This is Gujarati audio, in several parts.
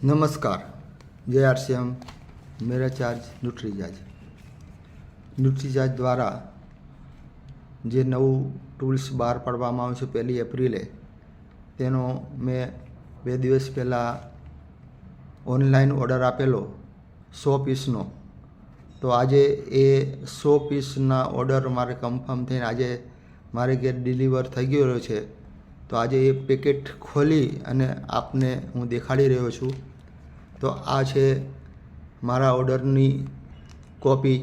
नमस्कार। जय आरसीएम। मेरा चार्ज न्यूट्रीजाज द्वारा जे नवुं टूल्स बहार पाडवामां आव्युं छे 1 एप्रिले तेनो मैं 2 दिवस पहला ऑनलाइन ऑर्डर आपेलो 100 पीसनो। तो आज ए 100 पीसना ऑर्डर मारे कन्फर्म थईने आज मारे घरे डिलीवर थई गयो छे। तो आज ए पेकेट खोली अने आपने हूँ देखाड़ी रह्यो छूँ। तो आ छे मारा ऑर्डरनी कॉपी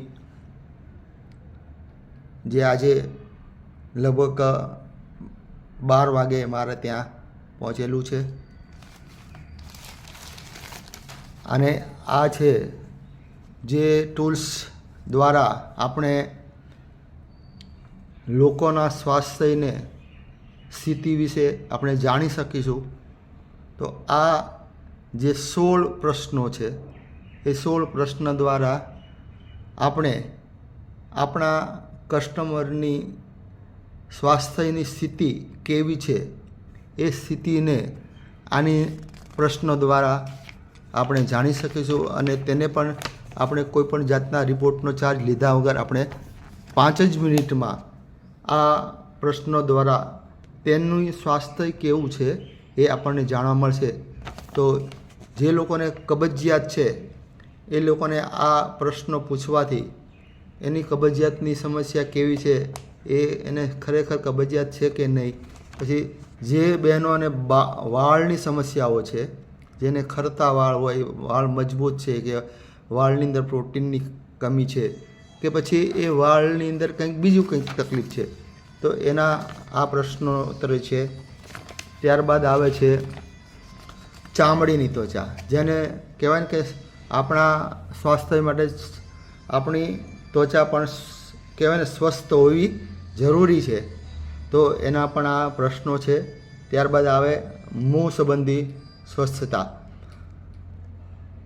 जे आजे लगभग 12 वागे मारे त्यां पहोंचेलुं छे। अने आ छे जे टूल्स द्वारा आपणे लोकोना स्वास्थ्यने स्थिति विषे आपणे जाणी सकीशुं। तो आ जे 16 प्रश्नों छे ए 16 प्रश्न द्वारा आपणे आपणा कस्टमरनी स्वास्थ्यनी स्थिति केवी छे ए स्थितिने आनी प्रश्न द्वारा આપણે જાણી શકીશું અને તેને પણ આપણે કોઈપણ જાતના રિપોર્ટનો ચાર્જ લીધા વગર આપણે 5 જ મિનિટમાં આ પ્રશ્નો દ્વારા તેનું સ્વાસ્થ્ય કેવું છે એ આપણને જાણવા મળશે। તો જે લોકોને કબજિયાત છે એ લોકોને આ પ્રશ્નો પૂછવાથી એની કબજિયાતની સમસ્યા કેવી છે એને ખરેખર કબજિયાત છે કે નહીં, પછી જે બહેનોને વાળની સમસ્યાઓ છે જેને ખરતા વાળ હોય, વાળ મજબૂત છે કે વાળની અંદર પ્રોટીનની કમી છે કે પછી એ વાળની અંદર કંઈક બીજું કંઈક તકલીફ છે તો એના આ પ્રશ્નોત્તર છે। ત્યારબાદ આવે છે ચામડીની ત્વચા, જેને કહેવાય ને કે આપણા સ્વાસ્થ્ય માટે આપણી ત્વચા પણ કહેવાય ને સ્વસ્થ હોવી જરૂરી છે। તો એના પણ આ પ્રશ્નો છે। ત્યારબાદ આવે મોં સંબંધી સ્વચ્છતા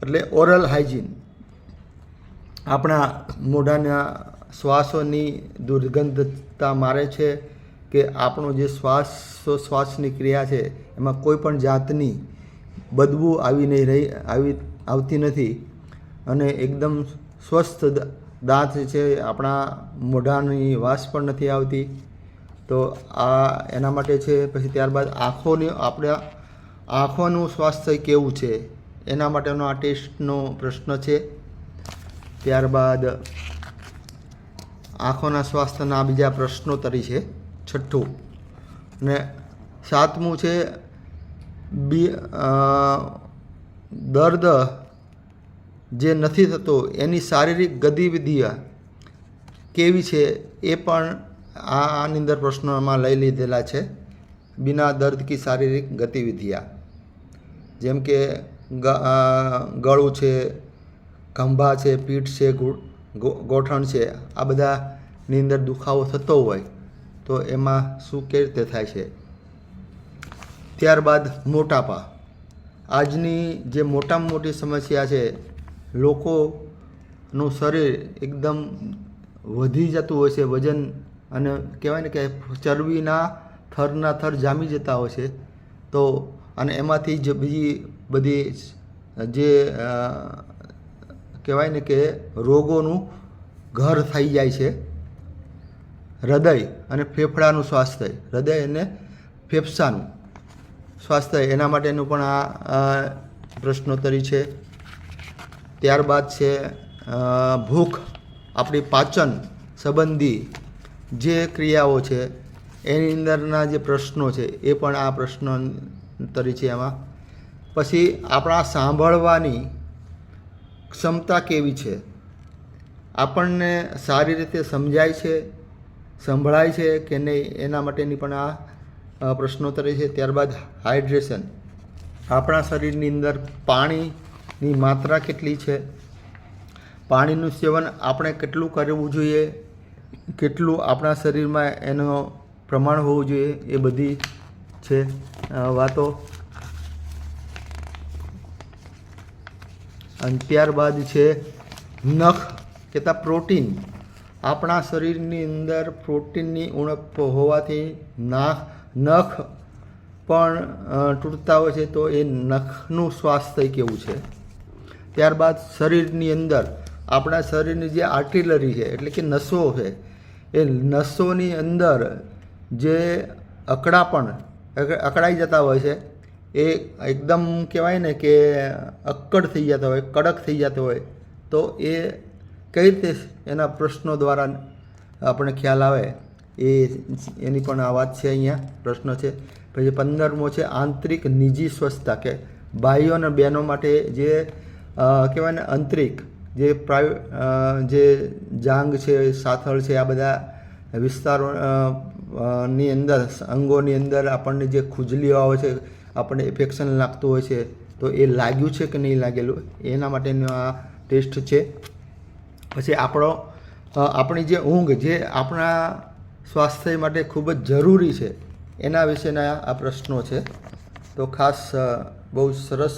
એટલે ઓરલ હાઇજીન, આપણા મોઢાના શ્વાસોની દુર્ગંધતા મારે છે કે આપણો જે શ્વાસની ક્રિયા છે એમાં કોઈ પણ જાતની બદબુ આવતી નથી અને એકદમ સ્વસ્થ દાંત છે, આપણા મોઢાની વાસ પણ નથી આવતી। તો આ એના માટે છે। પછી ત્યારબાદ આપણા આંખોનું સ્વાસ્થ્ય કેવું છે એના માટેનો આ ટેસ્ટનો પ્રશ્ન છે। ત્યારબાદ આંખોના સ્વાસ્થ્યના બીજા પ્રશ્નોત્તરી છે 6થું। અને 7મું છે દર્દ જે નથી થતો એની શારીરિક ગતિવિધિ કેવી છે એ પણ આની અંદર પ્રશ્નોમાં લઈ લીધેલા છે। बिना दर्द की शारीरिक गतिविधियाँ जेम के गळू है, खंभा है, पीठ है, गोठण है, आ बधानी अंदर दुखावो थतो होय तो एमां शुं के रीते थाय छे। त्यारबाद मोटापा, आजनी जे मोटामां मोटी समस्या है, लोकोनुं शरीर एकदम वधी जतुं होय छे, वजन अने कहेवाय ने के चरबीना थरना थर जामी जता हो छे। तो अने एमांथी ज बीजी बधी जे कहेवाय ने के रोगोनुं घर थई जाय छे। हृदय अने फेफड़ानुं स्वास्थ्य, हृदय अने फेफसानुं स्वास्थ्य एना माटेनुं पण आ प्रश्नोत्तरी छे। त्यारबाद छे भूख, आपणी पाचन संबंधी जे क्रियाओ छे एनी अंदरना जे प्रश्नों है ए पण आ प्रश्नोत्तरी है। एमां पछी आपणा सांभळवानी क्षमता केवी छे, आपणने सारी रीते समजाय छे, संभळाय छे के नहीं एना माटेनी पण आ प्रश्नोत्तरी है। त्यारबाद हाइड्रेशन, आपणा शरीरनी अंदर पाणीनी मात्रा केटली छे, पाणीनुं सेवन आपणे केटલું करवुं जोईए, केटલું आपणा शरीरमां एनो प्रमाण होवुं जोईए, ए बधी छे वातो। अने त्यारबाद छे नख केता प्रोटीन, आपणा शरीरनी अंदर प्रोटीननी उणप होवाथी नख પણ તૂટતા હોય છે તો એ નખનું સ્વાસ્થ્ય કેવું છે. ત્યારબાદ શરીરની અંદર આપણા શરીરની જે આર્ટિલરી છે એટલે કે નસો છે એ નસોની અંદર જે અકળાઈ જતા હોય છે એ એકદમ કહેવાય ને કે અક્કડ થઈ જતા હોય, કડક થઈ જતો હોય તો એ કઈ રીતે એના પ્રશ્નો દ્વારા આપણે ખ્યાલ આવે એની પણ આ વાત છે. અહીંયા પ્રશ્ન છે. પછી 15મો છે આંતરિક નિજી સ્વચ્છતા, કે ભાઈઓ અને બહેનો માટે જે કહેવાય ને આંતરિક જે જે જાંગ છે, સાથળ છે, આ બધા વિસ્તારો ની અંદર અંગોની અંદર આપણને જે ખુજલીઓ આવે છે, આપણને ઇન્ફેક્શન લાગતું હોય છે તો એ લાગ્યું છે કે નહીં લાગેલું એના માટેનો આ ટેસ્ટ છે. પછી આપણી જે ઊંઘ જે આપણા સ્વાસ્થ્ય માટે ખૂબ જ જરૂરી છે એના વિશેના આ પ્રશ્નો છે. તો ખાસ બહુ સરસ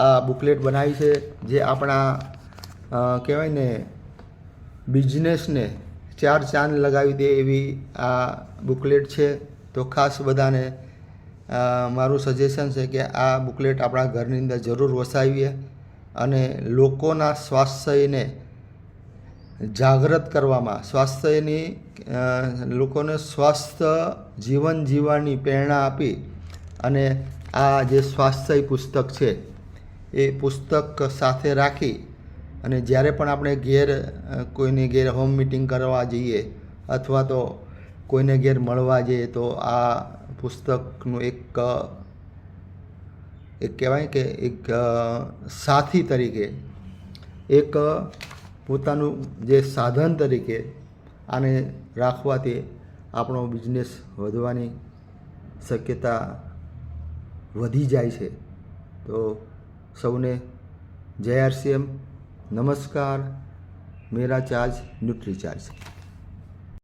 આ બુકલેટ બનાવી છે જે આપણા કહેવાય ને બિઝનેસને 4 ચાંદ લગાવી દે એવી આ બુકલેટ છે. તો ખાસ બધાને મારું સજેશન છે કે આ બુકલેટ આપણા ઘરની અંદર જરૂર વસાવીએ અને લોકોના સ્વાસ્થ્યને જાગૃત કરવામાં, લોકોને સ્વસ્થ જીવન જીવવાની પ્રેરણા આપી અને આ જે સ્વાસ્થ્ય પુસ્તક છે એ પુસ્તક સાથે રાખી અને જ્યારે પણ આપણે કોઈની ઘેર હોમ મિટિંગ કરવા જઈએ અથવા તો કોઈને ઘેર મળવા જઈએ તો આ પુસ્તકનું એક કહેવાય કે એક સાથી તરીકે, એક પોતાનું જે સાધન તરીકે આને રાખવાથી આપણો બિઝનેસ વધવાની શક્યતા વધી જાય છે. તો સૌને જય RCM, નમસ્કાર. મેરા ચાર્જ ન્યુટ્રી ચાર્જ.